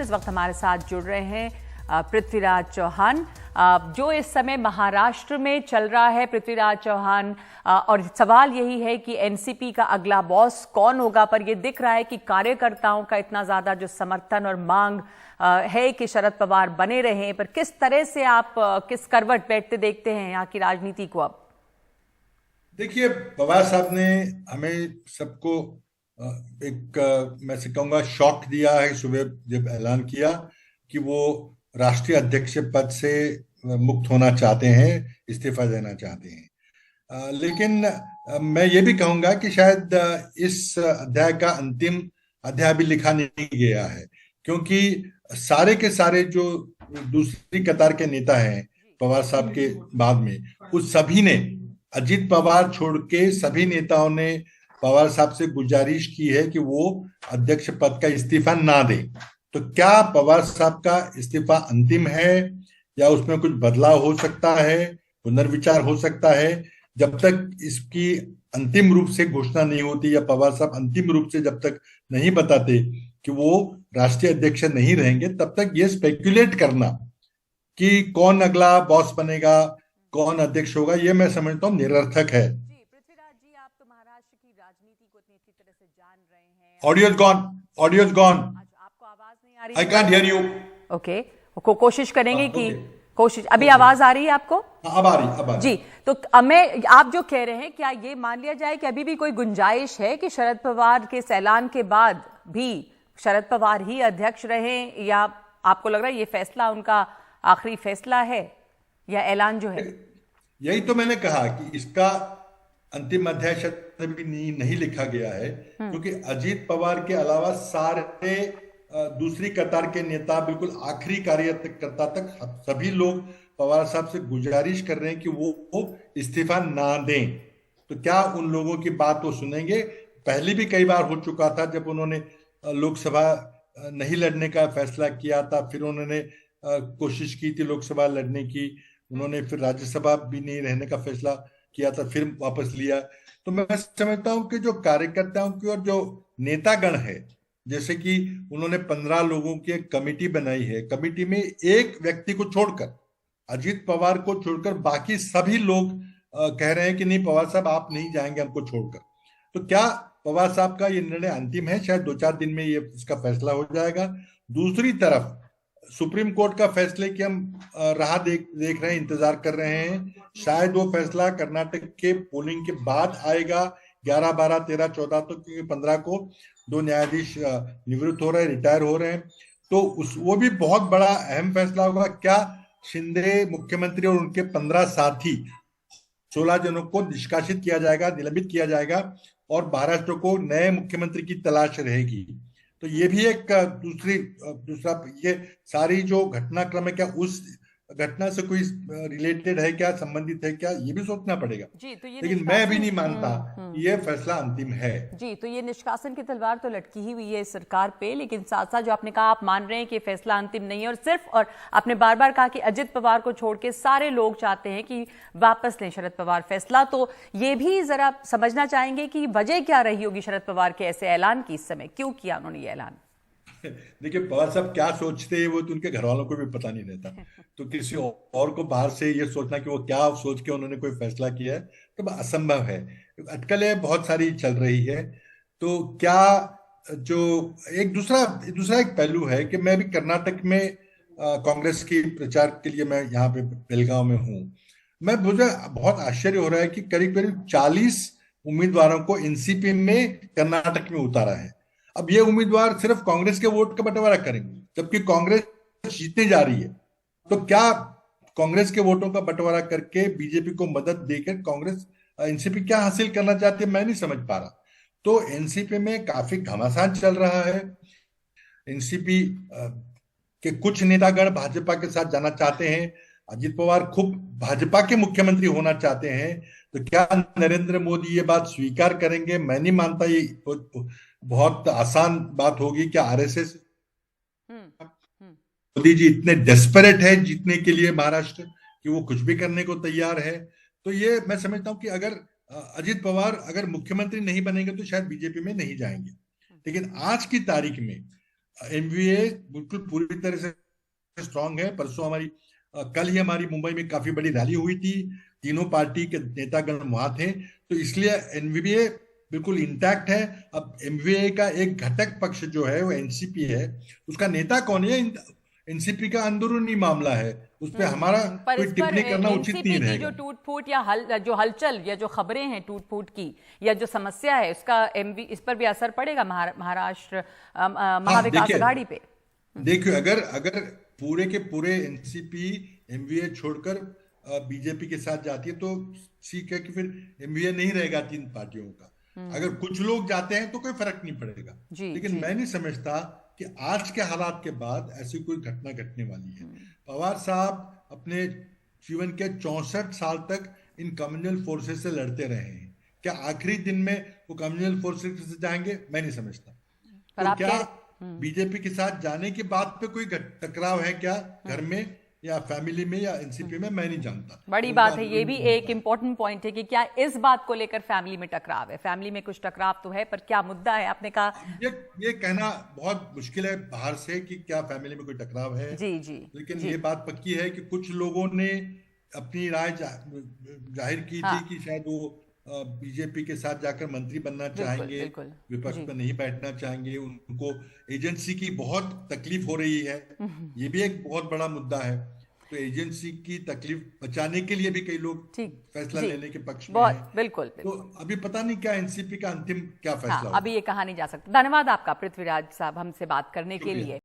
इस वक्त हमारे साथ जुड़ रहे हैं पृथ्वीराज चौहान, जो इस समय महाराष्ट्र में चल रहा है। पृथ्वीराज चौहान, और सवाल यही है कि एनसीपी का अगला बॉस कौन होगा, पर यह दिख रहा है कि कार्यकर्ताओं का इतना ज्यादा जो समर्थन और मांग है कि शरद पवार बने रहे, पर किस तरह से आप किस करवट बैठते देखते हैं यहाँ की राजनीति को? अब देखिए, पवार साहब ने हमें सबको मैं से कहूंगा शॉक दिया है सुबह जब ऐलान किया कि वो राष्ट्रीय अध्यक्ष पद से मुक्त होना चाहते हैं, इस्तीफा देना चाहते हैं। लेकिन मैं ये भी कहूंगा कि शायद इस अध्याय का अंतिम अध्याय भी लिखा नहीं गया है, क्योंकि सारे के सारे जो दूसरी कतार के नेता हैं पवार साहब के बाद में, उस सभी ने, अजीत पवार छोड़ के सभी नेताओं ने पवार साहब से गुजारिश की है कि वो अध्यक्ष पद का इस्तीफा ना दें। तो क्या पवार साहब का इस्तीफा अंतिम है या उसमें कुछ बदलाव हो सकता है, पुनर्विचार हो सकता है? जब तक इसकी अंतिम रूप से घोषणा नहीं होती या पवार साहब अंतिम रूप से जब तक नहीं बताते कि वो राष्ट्रीय अध्यक्ष नहीं रहेंगे, तब तक ये स्पेकुलेट करना कि कौन अगला बॉस बनेगा, कौन अध्यक्ष होगा, ये मैं समझता हूँ निरर्थक है। पृथ्वीराज जी, आप तो महाराष्ट्र की राजनीति को इतनी अच्छी तरह से जान रहे हैं। Audio is gone. आपको आवाज नहीं आ रही? I can't hear you. Okay, कोशिश करेंगे कि कोशिश। अभी आवाज आ रही है आपको? अब आ रही जी। तो आप जो कह रहे हैं, क्या ये मान लिया जाए कि अभी भी कोई गुंजाइश है कि शरद पवार के ऐलान के बाद भी शरद पवार ही अध्यक्ष रहे, या आपको लग रहा है ये फैसला उनका आखिरी फैसला है या ऐलान जो है? यही तो मैंने कहा कि इसका अंतिम अध्याय शायद अभी नहीं लिखा गया है, क्योंकि अजीत पवार के अलावा सारे दूसरी कतार के नेता, बिल्कुल आखिरी कार्यकर्ता तक सभी लोग पवार साहब से गुजारिश कर रहे हैं कि वो इस्तीफा ना दें। तो क्या उन लोगों की बात वो सुनेंगे? पहले भी कई बार हो चुका था जब उन्होंने लोकसभा नहीं लड़ने का फैसला किया था, फिर उन्होंने कोशिश की थी लोकसभा लड़ने की, उन्होंने फिर राज्यसभा भी नहीं रहने का फैसला किया था, फिर वापस लिया। तो मैं समझता हूं कि जो कार्यकर्ताओं की और जो नेतागण है, जैसे कि उन्होंने 15 लोगों की एक कमेटी बनाई है, कमेटी में एक व्यक्ति को छोड़कर, अजीत पवार को छोड़कर बाकी सभी लोग कह रहे हैं कि नहीं पवार साहब आप नहीं जाएंगे हमको छोड़कर। तो क्या पवार साहब का ये निर्णय अंतिम है? शायद 2-4 दिन में ये इसका फैसला हो जाएगा। दूसरी तरफ सुप्रीम कोर्ट का फैसले की हम राह देख रहे हैं, इंतजार कर रहे हैं। शायद वो फैसला कर्नाटक के पोलिंग के बाद आएगा, 11, 12, 13, 14 तो, क्योंकि 15 को 2 न्यायाधीश निवृत्त हो रहे हैं, रिटायर हो रहे हैं। तो वो भी बहुत बड़ा अहम फैसला होगा। क्या शिंदे मुख्यमंत्री और उनके 15 साथी 16 जनों को निष्कासित किया जाएगा, निलंबित किया जाएगा, और महाराष्ट्र को नए मुख्यमंत्री की तलाश रहेगी? तो ये भी एक दूसरा ये सारी जो घटनाक्रम है, क्या उस घटना से कोई रिलेटेड है, क्या संबंधित है, क्या ये भी सोचना पड़ेगा। जी। तो ये लेकिन मैं भी नहीं मानता ये फैसला अंतिम है। जी। तो ये निष्कासन की तलवार तो लटकी ही हुई है इस सरकार पे, लेकिन साथ साथ जो आपने कहा, आप मान रहे हैं कि फैसला अंतिम नहीं है, और सिर्फ, और आपने बार बार कहा कि अजित पवार को छोड़ के सारे लोग चाहते हैं कि वापस लें शरद पवार फैसला। तो ये भी जरा समझना चाहेंगे कि वजह क्या रही होगी शरद पवार के ऐसे ऐलान की? इस समय क्यों किया उन्होंने ये ऐलान? देखिए, पवार साहब क्या सोचते हैं वो तो उनके घर वालों को भी पता नहीं रहता। तो किसी और को बाहर से ये सोचना कि वो क्या सोच के उन्होंने कोई फैसला किया है, तो असंभव है। अटकलें बहुत सारी चल रही है। तो क्या जो एक दूसरा एक पहलू है कि मैं भी कर्नाटक में कांग्रेस की प्रचार के लिए मैं यहाँ पे बेलगांव में हूँ। मुझे बहुत आश्चर्य हो रहा है कि करीब करीब 40 उम्मीदवारों को एनसीपी में कर्नाटक में उतारा है। अब ये उम्मीदवार सिर्फ कांग्रेस के वोट का बंटवारा करेंगे, जबकि कांग्रेस जीतने जा रही है। तो क्या कांग्रेस के वोटों का बंटवारा करके बीजेपी को मदद देकर कांग्रेस एनसीपी क्या हासिल करना चाहती है, मैं नहीं समझ पा रहा। तो एनसीपी में काफी घमासान चल रहा है। एनसीपी के कुछ नेतागण भाजपा के साथ जाना चाहते हैं, अजित पवार खुद भाजपा के मुख्यमंत्री होना चाहते हैं। तो क्या नरेंद्र मोदी ये बात स्वीकार करेंगे? मैं नहीं मानता ये बहुत आसान बात होगी। क्या आरएसएस, मोदी जी इतने डेस्परेट है जीतने के लिए महाराष्ट्र कि वो कुछ भी करने को तैयार है? तो ये मैं समझता हूं कि अगर अजित पवार अगर मुख्यमंत्री नहीं बनेंगे तो शायद बीजेपी में नहीं जाएंगे। लेकिन आज की तारीख में एमवीए बिल्कुल पूरी तरह से स्ट्रांग है। परसों कल ही हमारी मुंबई में काफी बड़ी रैली हुई थी, तीनों पार्टी के नेतागण वहां थे, तो इसलिए एनवीए बिल्कुल इंटैक्ट है। अब एमवीए का एक घटक पक्ष जो है वो एनसीपी है, उसका नेता कौन है एनसीपी का अंदरूनी मामला है, उस पर हमारा पर कोई इस पर टिप्पणी करना उचित एनसीपी नहीं की जो रहेगा। टूट फूट या जो हलचल या जो खबरें हैं टूट फूट की या जो समस्या है उसका एमवी इस पर भी असर पड़ेगा महाराष्ट्र हाँ महाविकास देखिए, आघाड़ी पे। देखिए अगर अगर पूरे के पूरे एनसीपी एमवीए छोड़कर बीजेपी के साथ जाती है तो ठीक है कि फिर एमवीए नहीं रहेगा तीन पार्टियों का। अगर कुछ लोग जाते हैं तो कोई फर्क नहीं पड़ेगा। जी लेकिन जी। मैं नहीं समझता कि आज के हालात के बाद ऐसी कोई घटना घटने वाली है। पवार साहब अपने जीवन के 64 साल तक इन कम्युनल फोर्सेस से लड़ते रहे हैं। क्या आखिरी दिन में वो कम्युनल फोर्सेस से जाएंगे? मैं नहीं समझता। पर तो आप क्या कह बीजेपी के साथ जाने की बात पे कोई टकराव है क्या घर में या फैमिली में या एनसीपी में? मैं नहीं जानता। बड़ी उनका बात है, ये भी अंदरूनी एक मामला है। इम्पोर्टेंट पॉइंट है कि क्या इस बात को लेकर फैमिली में टकराव है। फैमिली में कुछ टकराव तो है, पर क्या मुद्दा है आपने कहा। अब ये कहना बहुत मुश्किल है बाहर से कि क्या फैमिली में कोई टकराव है। जी जी लेकिन जी। ये बात पक्की है कि कुछ लोगों ने अपनी राय जाहिर की थी हाँ कि शायद वो बीजेपी के साथ जाकर मंत्री बनना बिल्कुल चाहेंगे, बिल्कुल। विपक्ष जी में नहीं बैठना चाहेंगे, उनको एजेंसी की बहुत तकलीफ हो रही है। ये भी एक बहुत बड़ा मुद्दा है। तो एजेंसी की तकलीफ बचाने के लिए भी कई लोग ठीक। फैसला जी लेने के पक्ष में हैं। बहुत बिल्कुल तो बिल्कुल। अभी पता नहीं क्या एनसीपी का अंतिम क्या हाँ फैसला अभी होगा। ये कहा नहीं जा सकता। धन्यवाद आपका पृथ्वीराज साहब हमसे बात करने के शुक्रिया। लिए।